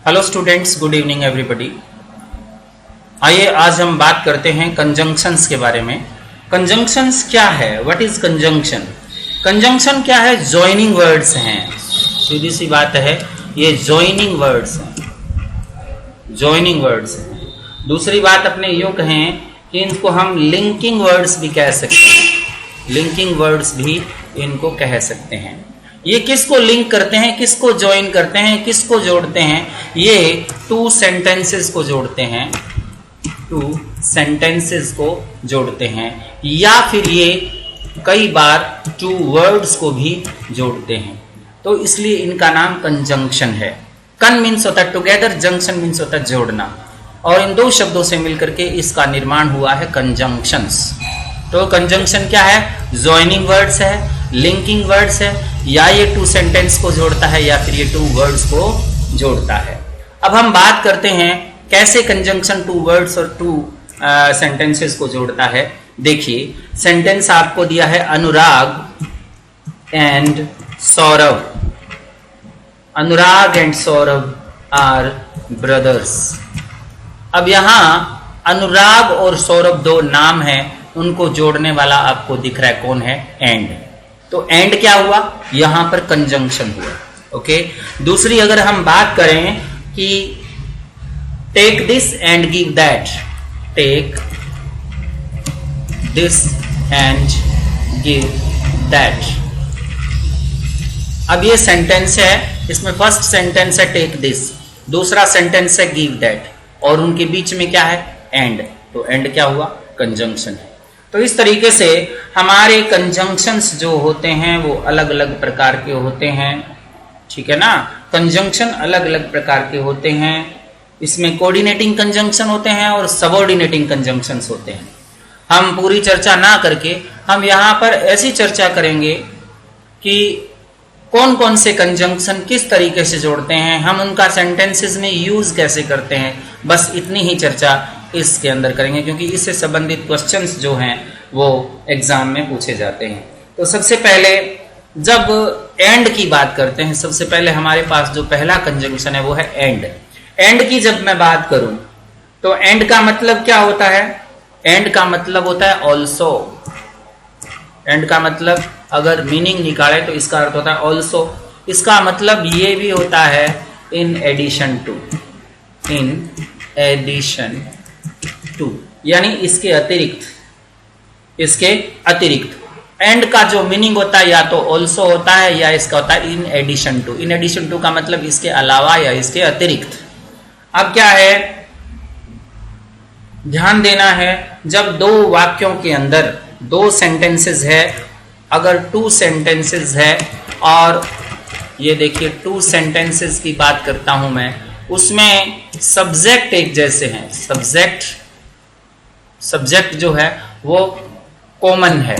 Hello students, good evening everybody. आइए आज हम बात करते हैं कंजंक्शंस के बारे में। कंजंक्शंस क्या है? What is conjunction? कंजंक्शन क्या है? जॉइनिंग वर्ड्स हैं, सीधी सी बात है, ये जॉइनिंग वर्ड्स हैं, जॉइनिंग वर्ड्स हैं। दूसरी बात अपने यूं कहें कि इनको हम लिंकिंग वर्ड्स भी कह सकते हैं, लिंकिंग वर्ड्स भी इनको कह सकते हैं। ये किसको लिंक करते हैं, किसको ज्वाइन करते हैं, किसको जोड़ते हैं? ये टू सेंटेंसेस को जोड़ते हैं, टू सेंटेंसेस को जोड़ते हैं, या फिर ये कई बार टू वर्ड्स को भी जोड़ते हैं। तो इसलिए इनका नाम कंजंक्शन है। कन मीन्स होता है टुगेदर, जंक्शन मीन्स होता है जोड़ना, और इन दो शब्दों से मिलकर के इसका निर्माण हुआ है कंजंक्शंस। तो कंजंक्शन क्या है? ज्वाइनिंग वर्ड्स है, लिंकिंग वर्ड्स है, या ये टू सेंटेंस को जोड़ता है या फिर ये टू वर्ड्स को जोड़ता है। अब हम बात करते हैं कैसे कंजंक्शन टू वर्ड्स और टू सेंटेंसेस को जोड़ता है। देखिए, सेंटेंस आपको दिया है Anurag and Saurabh. Anurag and Saurabh are brothers. अब यहां अनुराग और सौरभ दो नाम हैं, उनको जोड़ने वाला आपको दिख रहा है, कौन है? एंड। तो एंड क्या हुआ? यहां पर कंजंक्शन हुआ। ओके। दूसरी अगर हम बात करें कि take this and give that, take this and give that. अब ये सेंटेंस है, इसमें फर्स्ट सेंटेंस है टेक दिस, दूसरा सेंटेंस है गिव दैट, और उनके बीच में क्या है? एंड। तो एंड क्या हुआ? कंजंक्शन है। तो इस तरीके से हमारे कंजंक्शंस जो होते हैं वो अलग अलग प्रकार के होते हैं, ठीक है ना। कंजंक्शन अलग अलग प्रकार के होते हैं। इसमें कोऑर्डिनेटिंग कंजंक्शन होते हैं और सबऑर्डिनेटिंग कंजंक्शंस होते हैं। हम पूरी चर्चा ना करके हम यहाँ पर ऐसी चर्चा करेंगे कि कौन कौन से कंजंक्शन किस तरीके से जोड़ते हैं, हम उनका सेंटेंसेस में यूज कैसे करते हैं, बस इतनी ही चर्चा इसके अंदर करेंगे, क्योंकि इससे संबंधित क्वेश्चंस जो हैं वो एग्जाम में पूछे जाते हैं। तो सबसे पहले जब एंड की बात करते हैं, सबसे पहले हमारे पास जो पहला कंजंक्शन है वो है एंड। एंड की जब मैं बात करूं तो एंड का मतलब क्या होता है? एंड का मतलब होता है ऑल्सो। एंड का मतलब अगर मीनिंग निकाले तो इसका अर्थ होता है ऑल्सो। इसका मतलब ये भी होता है in addition to, in addition to, यानी इसके अतिरिक्त, इसके अतिरिक्त। एंड का जो मीनिंग होता है या तो ऑल्सो होता है या इसका होता है in addition to. In addition to का मतलब इसके अलावा या इसके अतिरिक्त। अब क्या है, ध्यान देना है, जब दो वाक्यों के अंदर दो सेंटेंसेस है, अगर टू सेंटेंसेस है, और ये देखिए टू सेंटेंसेस की बात करता हूं मैं, उसमें सब्जेक्ट एक जैसे हैं, सब्जेक्ट जो है वो कॉमन है,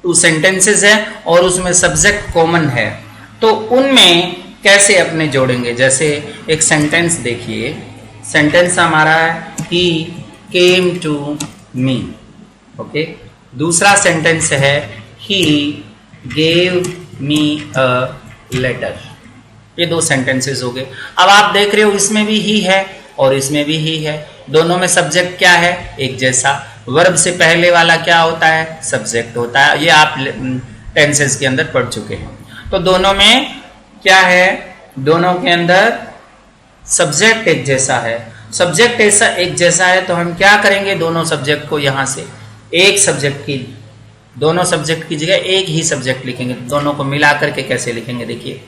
टू सेंटेंसेस है और उसमें सब्जेक्ट कॉमन है, तो उनमें कैसे अपने जोड़ेंगे? जैसे एक सेंटेंस देखिए, सेंटेंस हमारा है ही केम टू मी, ओके। दूसरा सेंटेंस है he gave me a letter. ये दो सेंटेंसेस हो गए। अब आप देख रहे हो इसमें भी ही है और इसमें भी ही है, दोनों में सब्जेक्ट क्या है? एक जैसा। वर्ब से पहले वाला क्या होता है? सब्जेक्ट होता है। ये आप टेंसेस के अंदर पढ़ चुके हैं। तो दोनों में क्या है? दोनों के अंदर सब्जेक्ट एक जैसा है। सब्जेक्ट ऐसा एक जैसा है तो हम क्या करेंगे? दोनों सब्जेक्ट को यहां से एक सब्जेक्ट की, दोनों सब्जेक्ट की जगह एक ही सब्जेक्ट लिखेंगे। दोनों को मिला करके कैसे लिखेंगे? देखिए,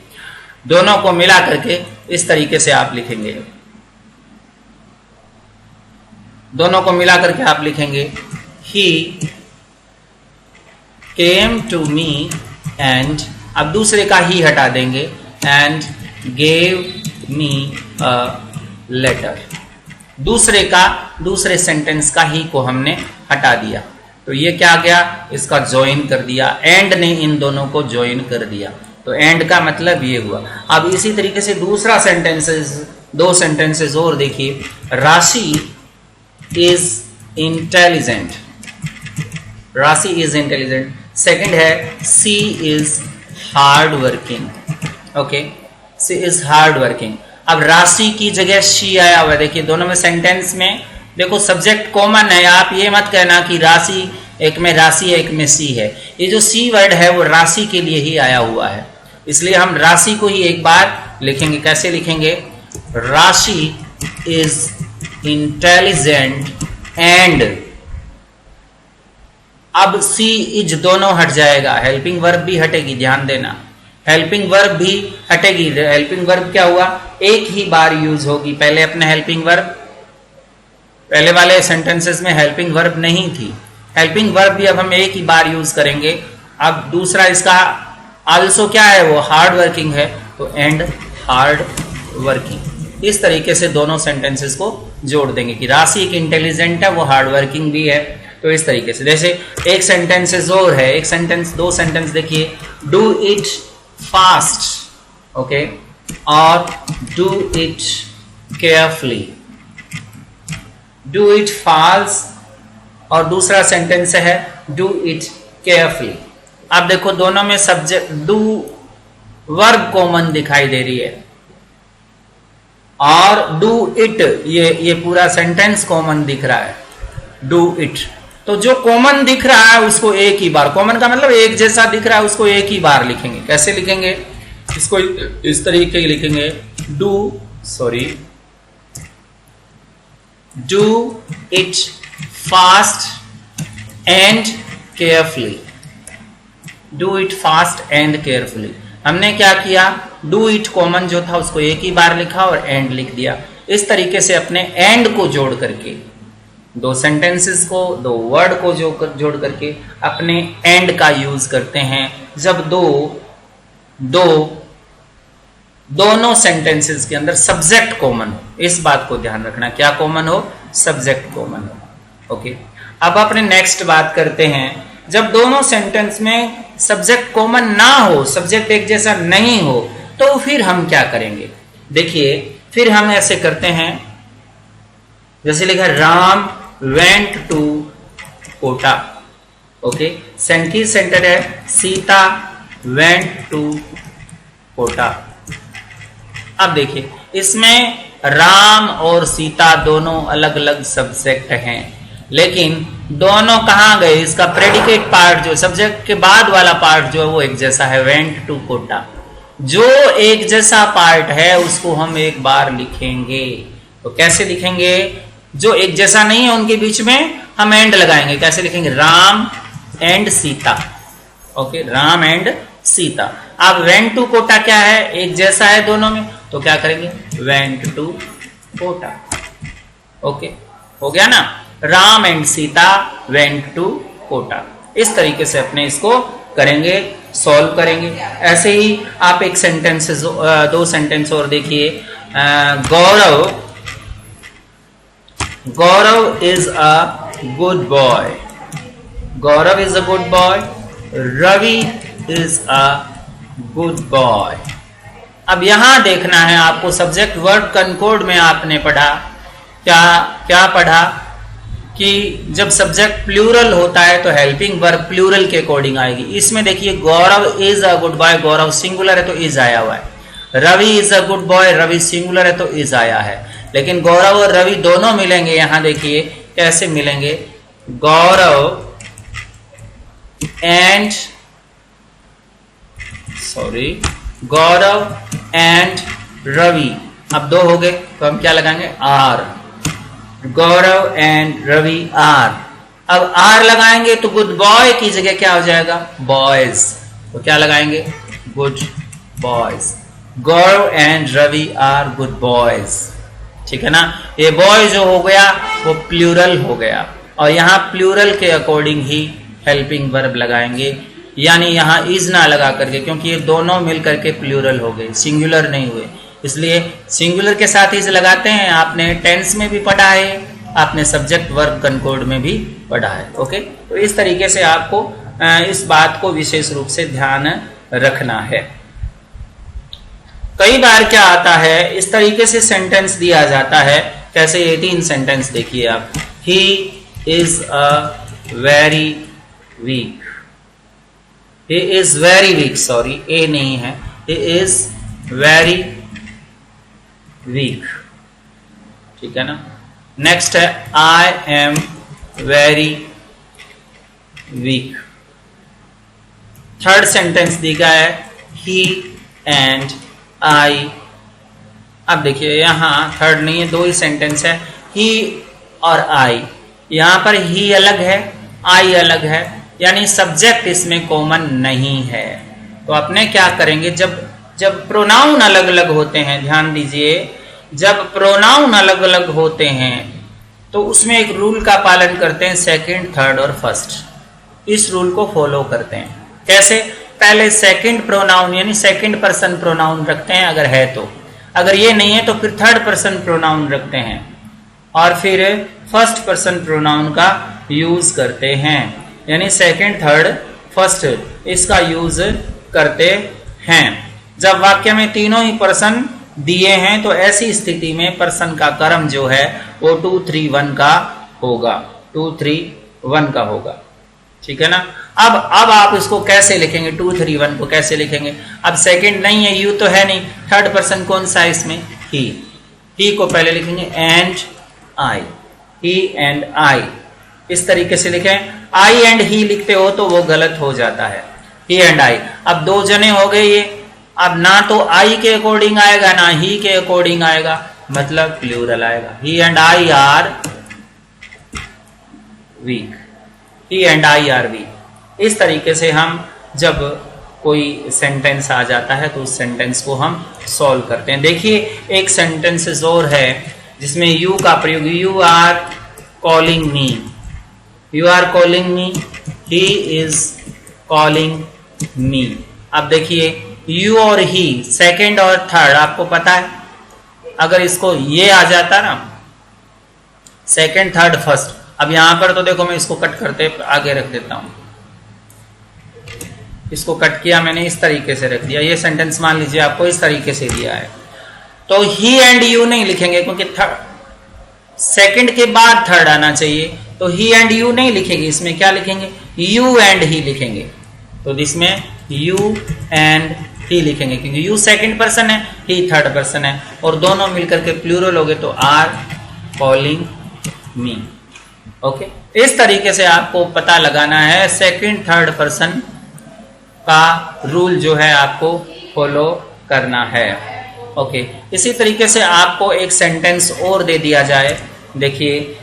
दोनों को मिला करके इस तरीके से आप लिखेंगे, दोनों को मिला करके आप लिखेंगे ही केम टू मी एंड, अब दूसरे का ही हटा देंगे, and gave me a letter. दूसरे का, दूसरे सेंटेंस का ही को हमने हटा दिया, तो ये क्या आ गया? इसका ज्वाइन कर दिया। एंड ने इन दोनों को ज्वाइन कर दिया, तो एंड का मतलब ये हुआ। अब इसी तरीके से दूसरा सेंटेंसेस, दो सेंटेंसेस और देखिए, Rashi is intelligent, Rashi is intelligent. Second है she is hard working, okay. She is hard working. अब राशि की जगह शी आया हुआ है। देखिए दोनों में सेंटेंस में देखो सब्जेक्ट कॉमन है। आप ये मत कहना कि राशि, एक में राशि है एक में सी है। ये जो सी वर्ड है वो राशि के लिए ही आया हुआ है, इसलिए हम राशि को ही एक बार लिखेंगे। कैसे लिखेंगे? राशि इज इंटेलिजेंट एंड, अब सी इज दोनों हट जाएगा, हेल्पिंग वर्ब भी हटेगी, ध्यान देना, हेल्पिंग वर्ब भी हटेगी। हेल्पिंग वर्ब क्या हुआ? एक ही बार यूज होगी। पहले अपने हेल्पिंग वर्ब, पहले वाले सेंटेंसेस में हेल्पिंग वर्ब नहीं थी, हेल्पिंग वर्ब भी अब हम एक ही बार यूज करेंगे। अब दूसरा इसका आल्सो क्या है? वो हार्ड वर्किंग है, तो एंड हार्ड वर्किंग। इस तरीके से दोनों सेंटेंसेस को जोड़ देंगे कि राशि एक इंटेलिजेंट है, वो हार्ड वर्किंग भी है। तो इस तरीके से, जैसे एक सेंटेंसेस और है, एक सेंटेंस, दो सेंटेंस देखिए, डू इट फास्ट, ओके, और do it carefully. Do it fast और दूसरा सेंटेंस है डू इट केयरफुली। अब देखो दोनों में सब्जेक्ट डू वर्ब कॉमन दिखाई दे रही है और डू इट ये पूरा सेंटेंस कॉमन दिख रहा है, डू इट। तो जो कॉमन दिख रहा है उसको एक ही बार, कॉमन का मतलब एक जैसा दिख रहा है, उसको एक ही बार लिखेंगे। कैसे लिखेंगे? इसको इस तरीके से लिखेंगे, do it fast and carefully. Do it fast and carefully. हमने क्या किया? डू इट कॉमन जो था उसको एक ही बार लिखा और एंड लिख दिया। इस तरीके से अपने एंड को जोड़ करके, दो सेंटेंसेस को, दो वर्ड को जोड़ करके अपने एंड का यूज करते हैं जब दोनों सेंटेंसेस के अंदर सब्जेक्ट कॉमन हो। इस बात को ध्यान रखना, क्या कॉमन हो? सब्जेक्ट कॉमन हो। ओके, अब अपने नेक्स्ट बात करते हैं, जब दोनों सेंटेंस में सब्जेक्ट कॉमन ना हो, सब्जेक्ट एक जैसा नहीं हो, तो फिर हम क्या करेंगे? देखिए फिर हम ऐसे करते हैं, जैसे लिखा Ram went to Kota. Okay, की सेंटर है सीता वेंट टू कोटा। अब देखिए इसमें राम और सीता दोनों अलग अलग सब्जेक्ट हैं, लेकिन दोनों कहां गए? इसका प्रेडिकेट पार्ट जो सब्जेक्ट के बाद वाला पार्ट जो है वो एक जैसा है, वेंट टू कोटा। जो एक जैसा पार्ट है उसको हम एक बार लिखेंगे। तो कैसे लिखेंगे? जो एक जैसा नहीं है उनके बीच में हम एंड लगाएंगे। कैसे लिखेंगे? Ram and Sita. Okay, Ram and Sita. अब वेंट टू कोटा क्या है? एक जैसा है दोनों में, तो क्या करेंगे? Went to Kota. ओके, हो गया ना? Ram and Sita went to Kota. इस तरीके से अपने इसको करेंगे, सॉल्व करेंगे। ऐसे ही आप एक सेंटेंस, दो सेंटेंस और देखिए। Gaurav is a good boy. Gaurav is a good boy. Ravi is a good boy. अब यहां देखना है आपको, सब्जेक्ट वर्ब कनकोड में आपने पढ़ा, क्या पढ़ा कि जब सब्जेक्ट प्लूरल होता है तो हेल्पिंग वर्ब प्लूरल के अकॉर्डिंग आएगी। इसमें देखिए Gaurav is a good boy, Gaurav singular है तो इज आया हुआ है। Ravi is a good boy, Ravi singular है तो इज आया है। लेकिन गौरव और रवि दोनों मिलेंगे, यहां देखिए कैसे मिलेंगे? गौरव एंड रवि। अब दो हो गए तो हम क्या लगाएंगे? Are. Gaurav and Ravi are. अब आर लगाएंगे तो गुड बॉय की जगह क्या हो जाएगा? बॉयज। तो क्या लगाएंगे? Good boys. Gaurav and Ravi are good boys. ठीक है ना? ये बॉय जो हो गया वो प्लूरल हो गया, और यहां प्लूरल के अकॉर्डिंग ही हेल्पिंग वर्ब लगाएंगे, यानी यहां इज ना लगा करके, क्योंकि ये दोनों मिलकर के प्लूरल हो गए, सिंगुलर नहीं हुए, इसलिए सिंगुलर के साथ इज लगाते हैं। आपने टेंस में भी पढ़ा है, आपने सब्जेक्ट वर्ब कनकोड में भी पढ़ा है। ओके, तो इस तरीके से आपको इस बात को विशेष रूप से ध्यान रखना है। कई बार क्या आता है, इस तरीके से सेंटेंस दिया जाता है। कैसे? 18 सेंटेंस देखिए आप। He is a very weak. He is very weak, sorry a नहीं है, ही इज वेरी वीक, ठीक है ना। नेक्स्ट है I am very weak. Third sentence दिया है ही एंड आई। अब देखिए यहां थर्ड नहीं है, दो ही सेंटेंस है, ही और आई। यहां पर ही अलग है, आई अलग है, यानी सब्जेक्ट इसमें कॉमन नहीं है। तो अपने क्या करेंगे, जब प्रोनाउन अलग अलग होते हैं, ध्यान दीजिए, जब प्रोनाउन अलग अलग होते हैं तो उसमें एक रूल का पालन करते हैं, सेकंड, थर्ड और फर्स्ट। इस रूल को फॉलो करते हैं। कैसे? पहले सेकंड प्रोनाउन यानी सेकंड पर्सन प्रोनाउन रखते हैं अगर है तो, अगर ये नहीं है तो फिर थर्ड पर्सन प्रोनाउन रखते हैं, और फिर फर्स्ट पर्सन प्रोनाउन का यूज करते हैं, यानी सेकंड, थर्ड, फर्स्ट इसका यूज करते हैं। जब वाक्य में तीनों ही पर्सन दिए हैं तो ऐसी स्थिति में पर्सन का कर्म जो है वो 2 3 1 का होगा, 2 3 1 का होगा, ठीक है ना। अब आप इसको कैसे लिखेंगे, 2 3 1 को कैसे लिखेंगे? अब सेकंड नहीं है, यू तो है नहीं, थर्ड पर्सन कौन सा है इसमें? ही को पहले लिखेंगे एंड आई, ही एंड आई, इस तरीके से लिखें। आई एंड ही लिखते हो तो वो गलत हो जाता है, ही एंड आई। अब दो जने हो गए ये, अब ना तो आई के अकॉर्डिंग आएगा ना ही के अकॉर्डिंग आएगा, मतलब प्लूरल आएगा। He and I are weak, he and I are weak. इस तरीके से हम जब कोई सेंटेंस आ जाता है तो उस सेंटेंस को हम सॉल्व करते हैं। देखिए एक सेंटेंसेस और है जिसमें यू का प्रयोग, you are calling me, you are calling me, he is calling me. अब देखिए यू और ही, सेकंड और थर्ड, आपको पता है अगर इसको ये आ जाता ना सेकंड, थर्ड, फर्स्ट। अब यहां पर तो देखो मैं इसको कट करते आगे रख देता हूं, इसको कट किया मैंने, इस तरीके से रख दिया। ये सेंटेंस मान लीजिए आपको इस तरीके से दिया है, तो ही एंड यू नहीं लिखेंगे क्योंकि सेकंड के बाद थर्ड आना चाहिए, तो ही एंड यू नहीं लिखेंगे, इसमें क्या लिखेंगे? यू एंड ही लिखेंगे। तो इसमें यू एंड ही लिखेंगे क्योंकि यू सेकंड पर्सन है, ही थर्ड पर्सन है, और दोनों मिलकर के प्लूरल हो गए तो आर कॉलिंग मी। ओके, इस तरीके से आपको पता लगाना है, सेकंड थर्ड पर्सन का रूल जो है आपको फॉलो करना है। ओके, इसी तरीके से आपको एक सेंटेंस और दे दिया जाए। देखिए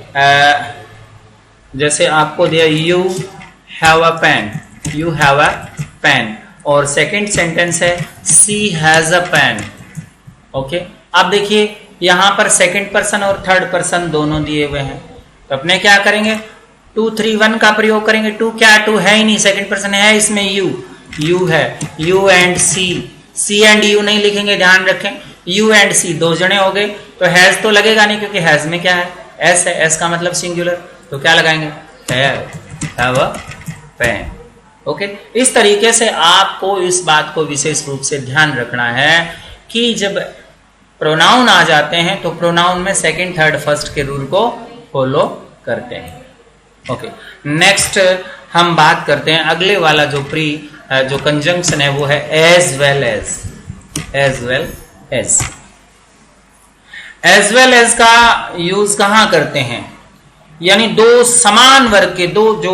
जैसे आपको दिया you have a pen, you have a pen, और सेकंड सेंटेंस है she has a pen. Okay, अब देखिए यहां पर सेकंड पर्सन और थर्ड पर्सन दोनों दिए हुए हैं, तो अपने क्या करेंगे? 2 3 1 का प्रयोग करेंगे। टू क्या, टू है ही नहीं, सेकंड पर्सन है इसमें यू है, you and she and you नहीं लिखेंगे, ध्यान रखें। यू एंड सी दो जने हो गए तो हैज तो लगेगा नहीं क्योंकि हैज में क्या है? एस है, एस का मतलब सिंगुलर, तो क्या लगाएंगे? Have a pen. ओके, इस तरीके से आपको इस बात को विशेष रूप से ध्यान रखना है कि जब प्रोनाउन आ जाते हैं तो प्रोनाउन में सेकंड, थर्ड, फर्स्ट के रूल को फॉलो करते हैं। ओके, नेक्स्ट हम बात करते हैं अगले वाला जो कंजंक्शन है वो है as well as. As well as, as well as का यूज कहां करते हैं? यानी दो समान वर्ग के, दो जो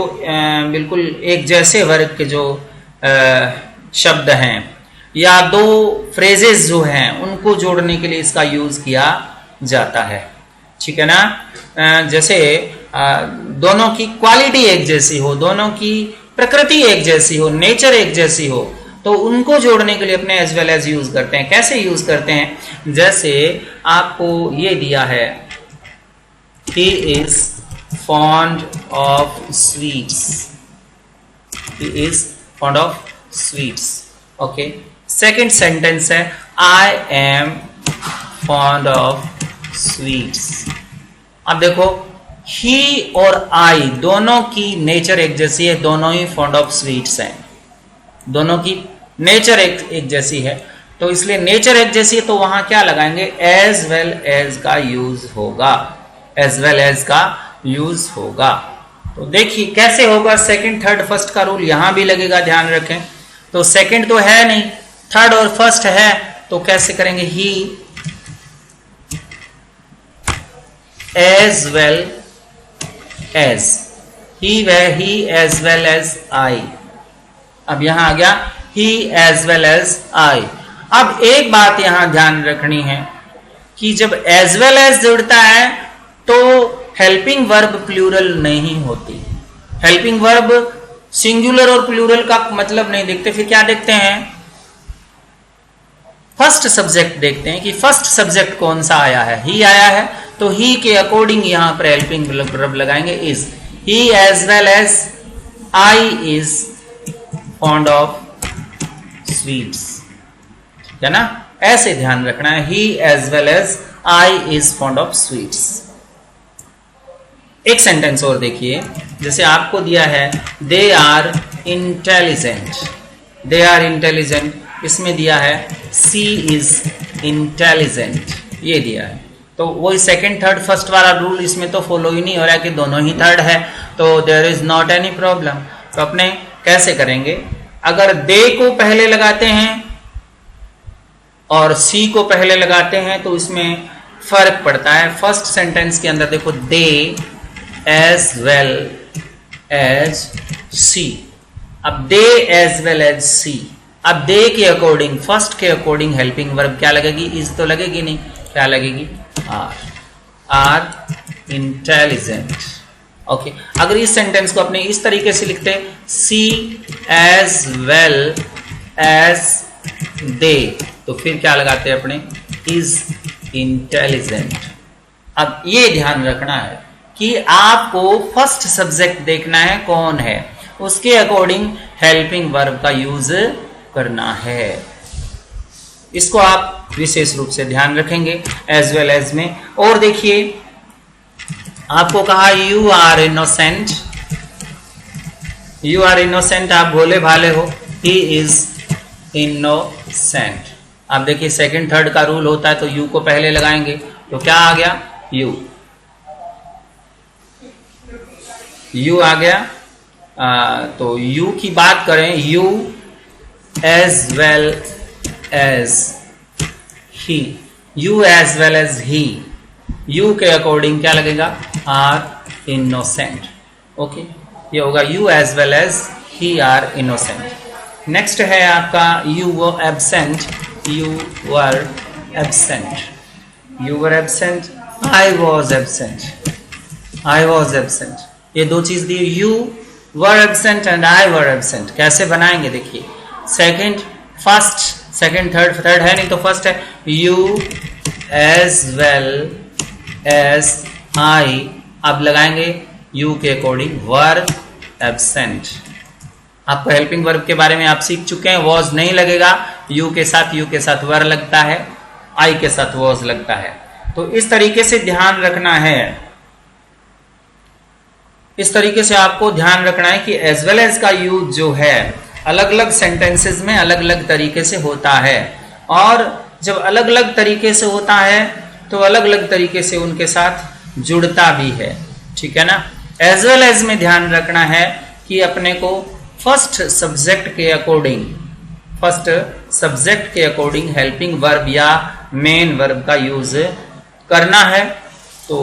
बिल्कुल एक जैसे वर्ग के जो शब्द हैं या दो फ्रेजेस जो हैं उनको जोड़ने के लिए इसका यूज किया जाता है, ठीक है ना। जैसे दोनों की क्वालिटी एक जैसी हो, दोनों की प्रकृति एक जैसी हो, नेचर एक जैसी हो, तो उनको जोड़ने के लिए अपने एज वेल एज यूज करते हैं। कैसे यूज करते हैं? जैसे आपको ये दिया है he is fond of sweets, he is fond of sweets। Okay, second sentence है I am fond of sweets। अब देखो ही और I दोनों की नेचर एक जैसी है, दोनों ही फॉन्ड ऑफ स्वीट्स हैं, दोनों की नेचर एक जैसी है, तो इसलिए नेचर एक जैसी है तो वहां क्या लगाएंगे? एज वेल एज का यूज होगा, एज वेल एज का यूज होगा। तो देखिए कैसे होगा? सेकंड, थर्ड, फर्स्ट का रूल यहां भी लगेगा, ध्यान रखें। तो सेकंड तो है नहीं, थर्ड और फर्स्ट है, तो कैसे करेंगे? He as well as, he as well as I. अब यहां आ गया he as well as I. अब एक बात यहां ध्यान रखनी है कि जब एज वेल एज जुड़ता है तो हेल्पिंग वर्ब प्लूरल नहीं होती। हेल्पिंग वर्ब सिंगुलर और प्लूरल का मतलब नहीं देखते, फिर क्या देखते हैं? फर्स्ट सब्जेक्ट देखते हैं कि फर्स्ट सब्जेक्ट कौन सा आया है। ही आया है तो ही के अकॉर्डिंग यहां पर हेल्पिंग वर्ब लगाएंगे is. He as well as I is fond of sweets, है ना? ऐसे ध्यान रखना है, he as well as I is fond of sweets. एक सेंटेंस और देखिए, जैसे आपको दिया है they are intelligent, they are intelligent, इसमें दिया है सी इज इंटेलिजेंट, ये दिया है। तो वही सेकंड थर्ड फर्स्ट वाला रूल इसमें तो फॉलो ही नहीं हो रहा है कि दोनों ही थर्ड है, तो there is not any problem. तो अपने कैसे करेंगे? अगर दे को पहले लगाते हैं और सी को पहले लगाते हैं तो इसमें फर्क पड़ता है। फर्स्ट सेंटेंस के अंदर देखो दे एज वेल एज सी, अब दे एज वेल एज सी, अब दे के अकॉर्डिंग फर्स्ट के अकॉर्डिंग हेल्पिंग वर्ब क्या लगेगी? इज तो लगेगी नहीं, क्या लगेगी? Are, are intelligent. ओके, अगर इस सेंटेंस को अपने इस तरीके से लिखते सी एज वेल एज दे, तो फिर क्या लगाते हैं अपने? Is intelligent. अब ये ध्यान रखना है कि आपको फर्स्ट सब्जेक्ट देखना है कौन है, उसके अकॉर्डिंग हेल्पिंग वर्ब का यूज करना है। इसको आप विशेष रूप से ध्यान रखेंगे एज वेल एज में। और देखिए आपको कहा you are innocent, you are innocent, आप भोले भाले हो। He is innocent. आप देखिए सेकंड थर्ड का रूल होता है तो यू को पहले लगाएंगे, तो क्या आ गया? यू, यू आ गया। तो यू की बात करें, you as well as he, you as well as he, you के अकॉर्डिंग क्या लगेगा? Are innocent. ओके, ये होगा you as well as he are innocent. Next है आपका you were absent, you were absent, you were absent, I was absent, I was absent. ये दो चीज दी, you were absent and I were absent. कैसे बनाएंगे? देखिए second first, second third, third है नहीं तो फर्स्ट है you as well as I. अब लगाएंगे यू के अकॉर्डिंग वर एब्सेंट। आपको हेल्पिंग वर्ब के बारे में आप सीख चुके हैं, वॉज नहीं लगेगा, यू के साथ वर लगता है, आई के साथ वॉज लगता है। तो इस तरीके से ध्यान रखना है, इस तरीके से आपको ध्यान रखना है कि एज वेल एज का यूज जो है अलग अलग सेंटेंसेस में अलग अलग तरीके से होता है, और जब अलग अलग तरीके से होता है तो अलग अलग तरीके से उनके साथ जुड़ता भी है, ठीक है ना? एज वेल एज में ध्यान रखना है कि अपने को फर्स्ट सब्जेक्ट के अकॉर्डिंग, फर्स्ट सब्जेक्ट के अकॉर्डिंग हेल्पिंग वर्ब या मेन वर्ब का यूज करना है। तो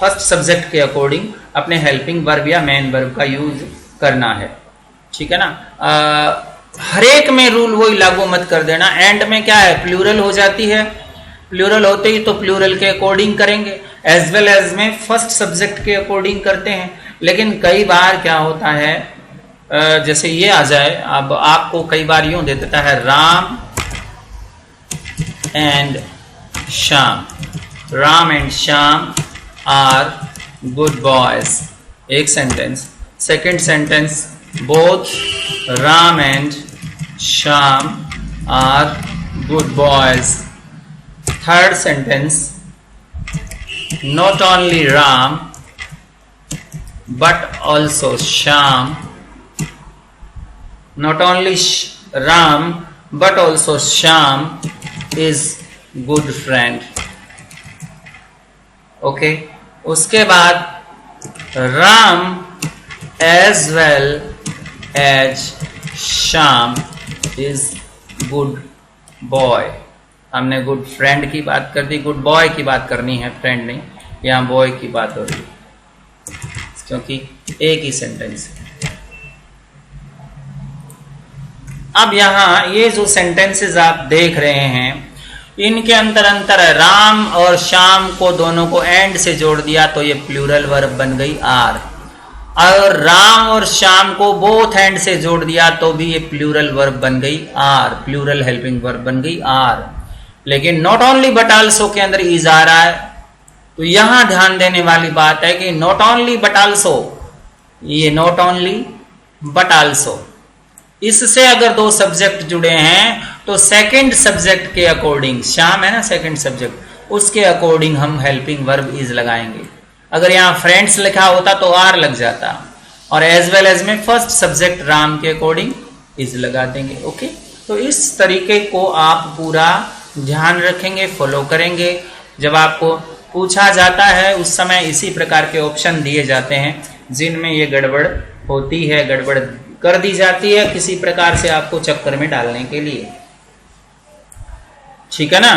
फर्स्ट सब्जेक्ट के अकॉर्डिंग अपने हेल्पिंग वर्ब या मेन वर्ब का यूज करना है, ठीक है ना? हर एक में रूल वही लागू मत कर देना। एंड में क्या है? प्लूरल हो जाती है, प्लूरल होते ही तो प्लूरल के अकॉर्डिंग करेंगे। एज वेल एज में फर्स्ट सब्जेक्ट के अकॉर्डिंग करते हैं, लेकिन कई बार क्या होता है, जैसे ये आ जाए, अब आपको कई बार यूं दे देता है Ram and Shyam, Ram and Shyam are good boys, एक sentence. Second sentence both Ram and Shyam are good boys. Third sentence not only Ram but also Shyam, not only Ram but also Shyam is good friend. Okay, उसके बाद Ram as well as Shyam is good boy. हमने good friend की बात कर दी, good boy की बात करनी है, फ्रेंड नहीं, यहाँ बॉय की बात हो रही है क्योंकि एक ही सेंटेंस है। अब यहाँ ये जो सेंटेंसेस आप देख रहे हैं इनके अंतर है। राम और श्याम को दोनों को एंड से जोड़ दिया तो ये प्लूरल वर्ब बन गई आर, और राम और श्याम को बोथ एंड से जोड़ दिया तो भी ये प्लूरल वर्ब बन गई आर, प्लूरल हेल्पिंग वर्ब बन गई आर। लेकिन नॉट ओनली बट आल्सो के अंदर इज आ रहा है, तो यहां ध्यान देने वाली बात है कि नॉट ओनली बट आल्सो, ये नॉट ओनली बट आल्सो, इससे अगर दो सब्जेक्ट जुड़े हैं तो सेकंड सब्जेक्ट के अकॉर्डिंग, श्याम है ना सेकंड सब्जेक्ट, उसके अकॉर्डिंग हम हेल्पिंग वर्ब इज लगाएंगे। अगर यहाँ फ्रेंड्स लिखा होता तो आर लग जाता, और एज वेल एज में फर्स्ट सब्जेक्ट राम के अकॉर्डिंग इज लगा देंगे। ओके, तो इस तरीके को आप पूरा ध्यान रखेंगे, फॉलो करेंगे। जब आपको पूछा जाता है उस समय इसी प्रकार के ऑप्शन दिए जाते हैं जिनमें ये गड़बड़ होती है, गड़बड़ कर दी जाती है किसी प्रकार से आपको चक्कर में डालने के लिए। ठीक है ना।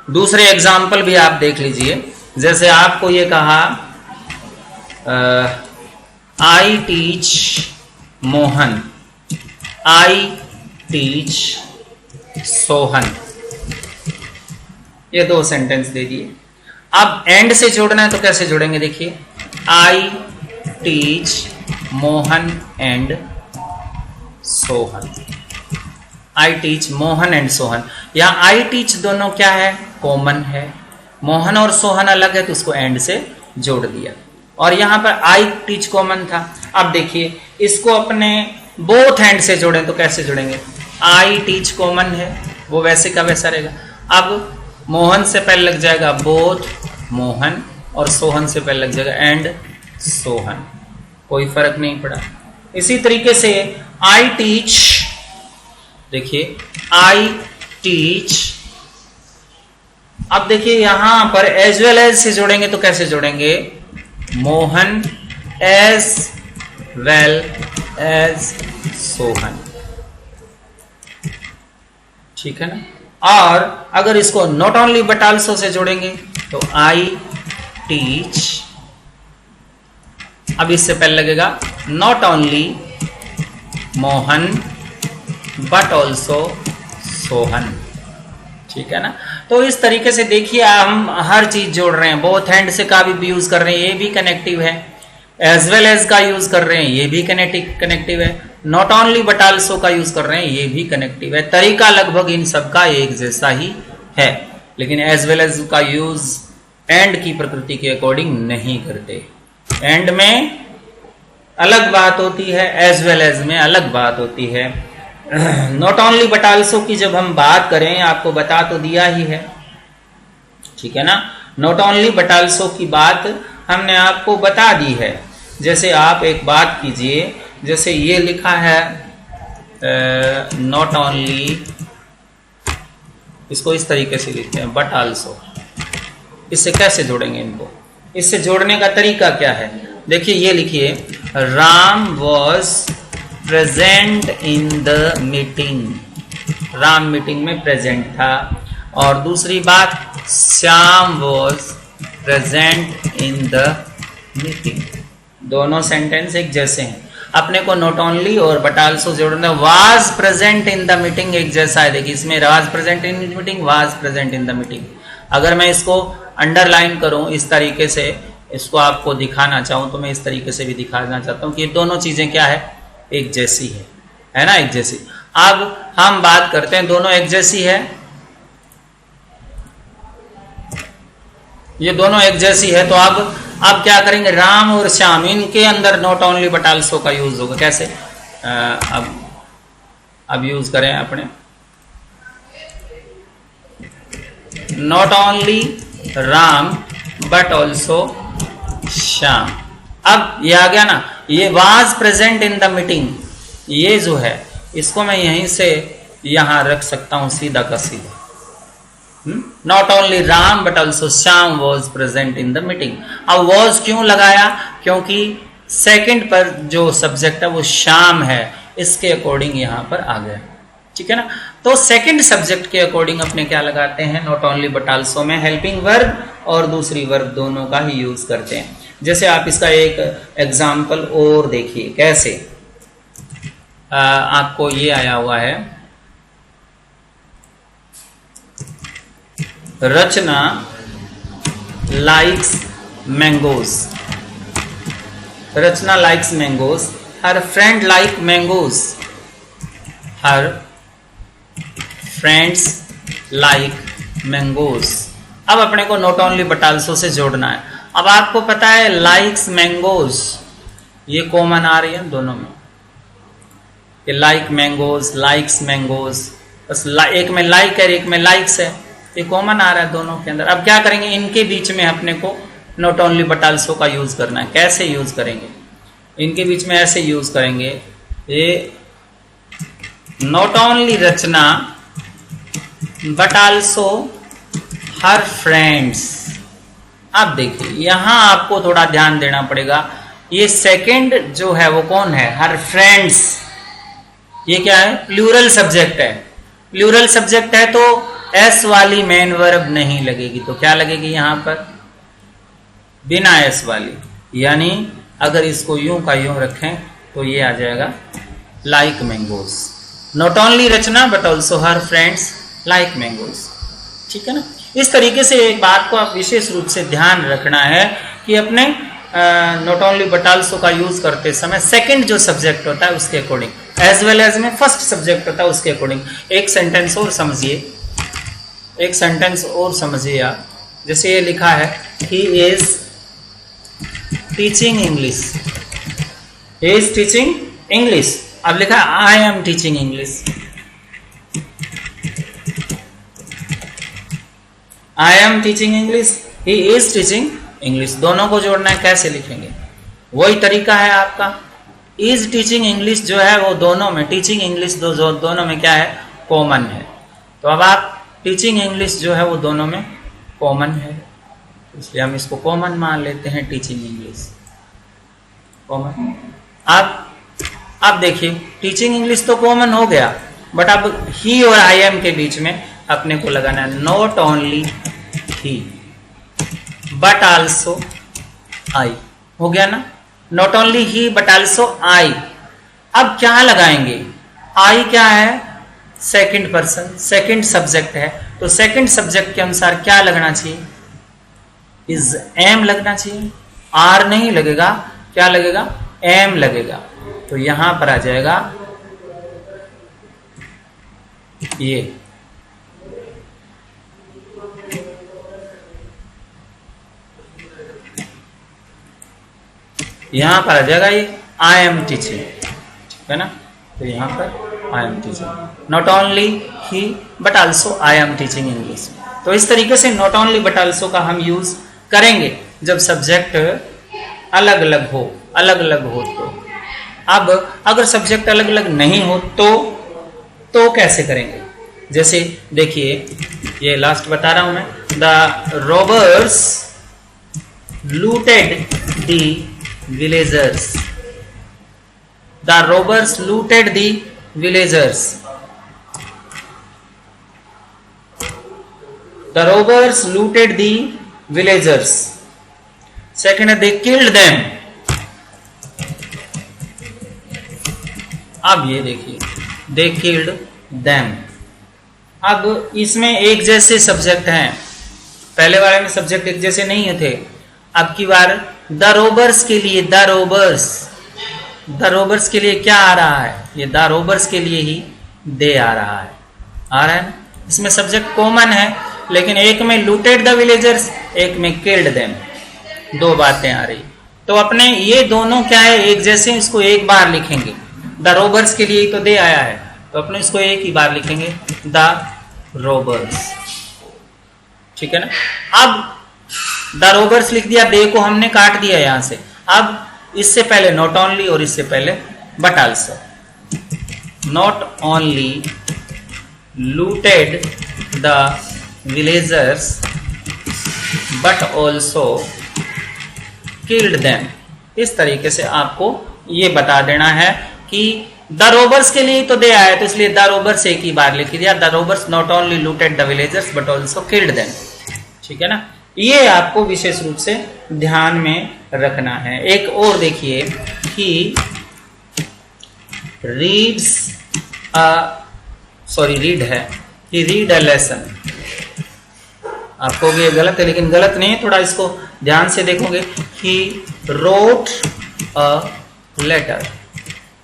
दूसरे एग्जाम्पल भी आप देख लीजिए। जैसे आपको ये कहा I teach Mohan, I teach Sohan, ये दो सेंटेंस दे दिए। अब एंड से जोड़ना है तो कैसे जोड़ेंगे, देखिए I teach Mohan and Sohan, I teach Mohan and Sohan. यहां आई टीच दोनों क्या है, कॉमन है, मोहन और सोहन अलग है तो उसको एंड से जोड़ दिया, और यहां पर आई टीच कॉमन था। अब देखिए इसको अपने बोथ हैंड से जोड़ें तो कैसे जोड़ेंगे, आई टीच कॉमन है वो वैसे का वैसा रहेगा। अब मोहन से पहले लग जाएगा बोथ मोहन, और सोहन से पहले लग जाएगा एंड सोहन, कोई फर्क नहीं पड़ा। इसी तरीके से आई टीच, देखिए आई टीच, अब देखिए यहां पर एज वेल एज से जोड़ेंगे तो कैसे जोड़ेंगे, Mohan as well as Sohan, ठीक है ना। और अगर इसको not only but also say जोड़ेंगे तो आई टीच, अब इससे पहले लगेगा not only Mohan but also Sohan, ठीक है ना। तो इस तरीके से देखिए हम हर चीज जोड़ रहे हैं, बोथ हैंड से का भी यूज कर रहे हैं, ये भी कनेक्टिव है, एज वेल एज का यूज कर रहे हैं, ये भी कनेक्टिव है, नॉट ओनली बट आल्सो का यूज कर रहे हैं, ये भी कनेक्टिव है। तरीका लगभग इन सबका एक जैसा ही है, लेकिन एज वेल एज का यूज एंड की प्रकृति के अकॉर्डिंग नहीं करते। एंड में अलग बात होती है, एज वेल एज में अलग बात होती है। नॉट ओनली बट आल्सो की जब हम बात करें, आपको बता तो दिया ही है, ठीक है ना। नॉट ओनली बट आल्सो की बात हमने आपको बता दी है। जैसे आप एक बात कीजिए, जैसे ये लिखा है नॉट ओनली, इसको इस तरीके से लिखते हैं बट आल्सो, इससे कैसे जोड़ेंगे इनको, इससे जोड़ने का तरीका क्या है, देखिए ये लिखिए Ram was present in the meeting, Ram meeting में प्रेजेंट था। और दूसरी बात Shyam was present in the meeting, दोनों सेंटेंस एक जैसे हैं। अपने को नॉट ओनली और बट आल्सो जोड़ना, was present in the meeting एक जैसा है, देखिए इसमें was present in the meeting, was present in the meeting. अगर मैं इसको अंडरलाइन करूं इस तरीके से, इसको आपको दिखाना चाहूं तो मैं इस तरीके से भी दिखाना चाहता हूं कि ये दोनों चीजें क्या है, एक जैसी है ना, एक जैसी। अब हम बात करते हैं, दोनों एक जैसी है, ये दोनों एक जैसी है, तो अब क्या करेंगे, राम और श्याम इनके अंदर नॉट ओनली बट आल्सो का यूज होगा। कैसे, अब यूज करें अपने not only Ram but also Shyam. अब ये आ गया ना, ये was present in the meeting, ये जो है इसको मैं यहीं से यहां रख सकता हूं सीधा का सीधा। Not only Ram but also Shyam was present in the meeting. अब वॉज क्यों लगाया, क्योंकि सेकंड पर जो सब्जेक्ट है वो श्याम है, इसके अकॉर्डिंग यहाँ पर आ गया, ठीक है ना। तो सेकंड सब्जेक्ट के अकॉर्डिंग अपने क्या लगाते हैं, नॉट ओनली बट आल्सो में हेल्पिंग वर्ब और दूसरी वर्ब दोनों का ही यूज करते हैं। जैसे आप इसका एक एग्जाम्पल और देखिए कैसे, आपको ये आया हुआ है, Rachna likes mangoes, Rachna likes mangoes, her friend like mangoes, her friends like mangoes. अब अपने को not only but also say जोड़ना है। अब आपको पता है लाइक्स मैंगोज ये कॉमन आ रही है दोनों में, ये लाइक मैंगोज, लाइक्स मैंगोज, बस एक में लाइक है एक में लाइक्स है, ये कॉमन आ रहा है दोनों के अंदर। अब क्या करेंगे, इनके बीच में अपने को नॉट ओनली बट आल्सो का यूज करना है। कैसे यूज करेंगे, इनके बीच में ऐसे यूज करेंगे, ये not only Rachna but also her friends. अब देखिए यहां आपको थोड़ा ध्यान देना पड़ेगा, ये सेकंड जो है वो कौन है, हर फ्रेंड्स, ये क्या है, प्लूरल सब्जेक्ट है। प्लूरल सब्जेक्ट है तो एस वाली मेन वर्ब नहीं लगेगी, तो क्या लगेगी यहां पर, बिना एस वाली, यानी अगर इसको यूं का यूं रखें तो ये आ जाएगा like mangoes. Not only Rachna but also her friends like mangoes, ठीक है ना। इस तरीके से एक बात को आप विशेष रूप से ध्यान रखना है कि अपने नॉट ओनली बट आल्सो का यूज करते समय सेकंड जो सब्जेक्ट होता है उसके अकॉर्डिंग, एज वेल एज में फर्स्ट सब्जेक्ट होता है उसके अकॉर्डिंग। एक सेंटेंस और समझिए, एक सेंटेंस और समझिए आप, जैसे ये लिखा है, he is teaching English, he is teaching English. अब लिखा है I am teaching English, I am teaching English, he is teaching English. दोनों को जोड़ना है, कैसे लिखेंगे, वही तरीका है आपका। इज टीचिंग इंग्लिश जो है वो दोनों में, टीचिंग इंग्लिश दोनों में क्या है, कॉमन है। तो अब आप टीचिंग इंग्लिश जो है वो दोनों में कॉमन है, इसलिए हम इसको कॉमन मान लेते हैं, टीचिंग इंग्लिश कॉमन। आप देखिए टीचिंग इंग्लिश तो कॉमन हो गया, बट अब ही और आई एम के बीच में अपने को लगाना है not only he but also I, हो गया ना, not only he but also I. अब क्या लगाएंगे, आई क्या है, सेकंड पर्सन, सेकंड सब्जेक्ट है, तो सेकंड सब्जेक्ट के अनुसार क्या लगना चाहिए, इज एम लगना चाहिए, आर नहीं लगेगा, क्या लगेगा, एम लगेगा। तो यहां पर आ जाएगा ये, यहां पर आ जाएगा ये आई एम टीचिंग, ठीक है ना। तो यहां पर I am teaching, not only he but also I am teaching English. तो इस तरीके से नॉट ओनली बट आल्सो का हम यूज करेंगे जब सब्जेक्ट अलग अलग हो, अलग अलग हो। तो अब अगर सब्जेक्ट अलग अलग नहीं हो तो कैसे करेंगे, जैसे देखिए ये लास्ट बता रहा हूं मैं, the robbers looted the villagers, the robbers looted the villagers, the robbers looted the villagers। second है they killed them। अब ये देखिए they killed them। अब इसमें एक जैसे सब्जेक्ट हैं, पहले वाले में सब्जेक्ट एक जैसे नहीं थे। अब की बार द रोबर्स के लिए, द रोबर्स के लिए क्या आ रहा है, ये द रोबर्स के लिए ही दे आ रहा है, आ रहा है ना। इसमें सब्जेक्ट कॉमन है, लेकिन एक में लूटेड द विलेजर्स, एक में किल्ड देम, दो बातें आ रही। तो अपने ये दोनों क्या है, एक जैसे, इसको एक बार लिखेंगे। द रोबर्स के लिए तो दे आया है, तो अपने इसको एक ही बार लिखेंगे, द रोबर्स, ठीक है ना। अब द रोबर्स लिख दिया, दे को हमने काट दिया यहां से। अब इससे पहले नॉट ओनली और इससे पहले but also, not only looted the villagers but also killed them. इस तरीके से आपको ये बता देना है कि द रोबर्स के लिए तो दे आया, तो इसलिए द रोबर्स एक ही बार लिख दिया। The robbers not only looted the villagers but also killed them. ठीक है ना, ये आपको विशेष रूप से ध्यान में रखना है। एक और देखिए, ही रीड्स रीड है, ही रीड अ लेसन। आपको ये गलत है, लेकिन गलत नहीं है, थोड़ा इसको ध्यान से देखोगे। He wrote a letter.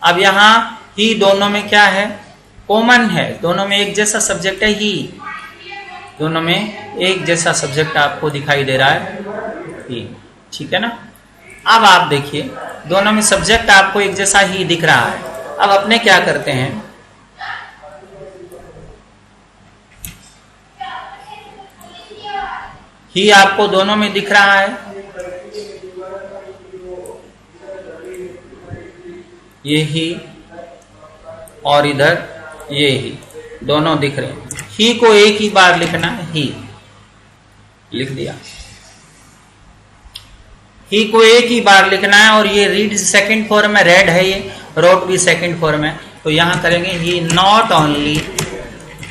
अब यहां ही दोनों में क्या है, कॉमन है, दोनों में एक जैसा सब्जेक्ट है ही, दोनों में एक जैसा सब्जेक्ट आपको दिखाई दे रहा है ही। ठीक है ना, अब आप देखिए दोनों में सब्जेक्ट आपको एक जैसा ही दिख रहा है। अब अपने क्या करते हैं, ही आपको दोनों में दिख रहा है, ये ही और इधर ये ही, दोनों दिख रहे हैं। ही को एक ही बार लिखना है, ही लिख दिया। ही को एक ही बार लिखना है, और ये रीड सेकंड फॉर्म में, रेड है, ये रोट भी सेकंड फॉर्म में, तो यहां करेंगे he not only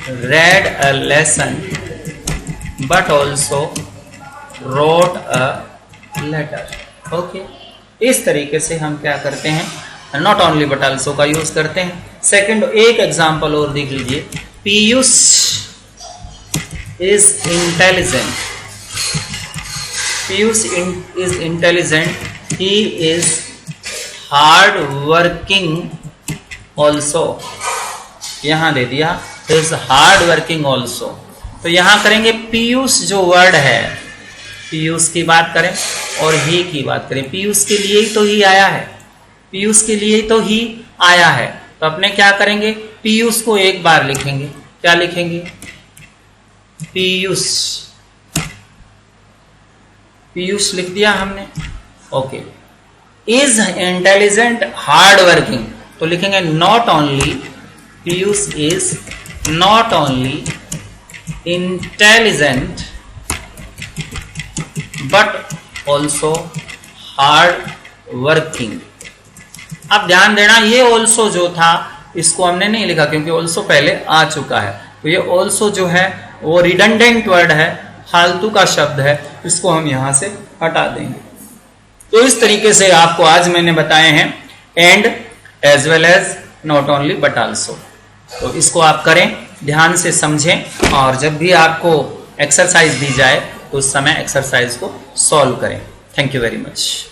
read a lesson but also wrote a letter. Okay, इस तरीके से हम क्या करते हैं, नॉट ओनली बट ऑल्सो का यूज करते हैं। सेकंड, एक एग्जांपल और देख लीजिए। Piyush is intelligent, Piyush is intelligent, he is hard working also. यहां दे दिया इज हार्ड वर्किंग ऑल्सो, तो यहां करेंगे पीयूष जो वर्ड है, पीयूष की बात करें और ही की बात करें। पीयूष के लिए ही तो ही आया है, पीयूष के लिए तो ही आया है, तो अपने क्या करेंगे, पीयूष को एक बार लिखेंगे। क्या लिखेंगे, पीयूष, पीयूष लिख दिया हमने। Okay, is intelligent hard working, तो लिखेंगे not only, Piyush is not only intelligent but also hard working. अब ध्यान देना, ये ऑल्सो जो था इसको हमने नहीं लिखा क्योंकि ऑल्सो पहले आ चुका है, तो ये ऑल्सो जो है वो रिडंडेंट वर्ड है, फालतू का शब्द है, इसको हम यहां से हटा देंगे। तो इस तरीके से आपको आज मैंने बताए हैं and as well as not only but also. तो इसको आप करें, ध्यान से समझें, और जब भी आपको एक्सरसाइज दी जाए तो उस समय एक्सरसाइज को सॉल्व करें। Thank you very much.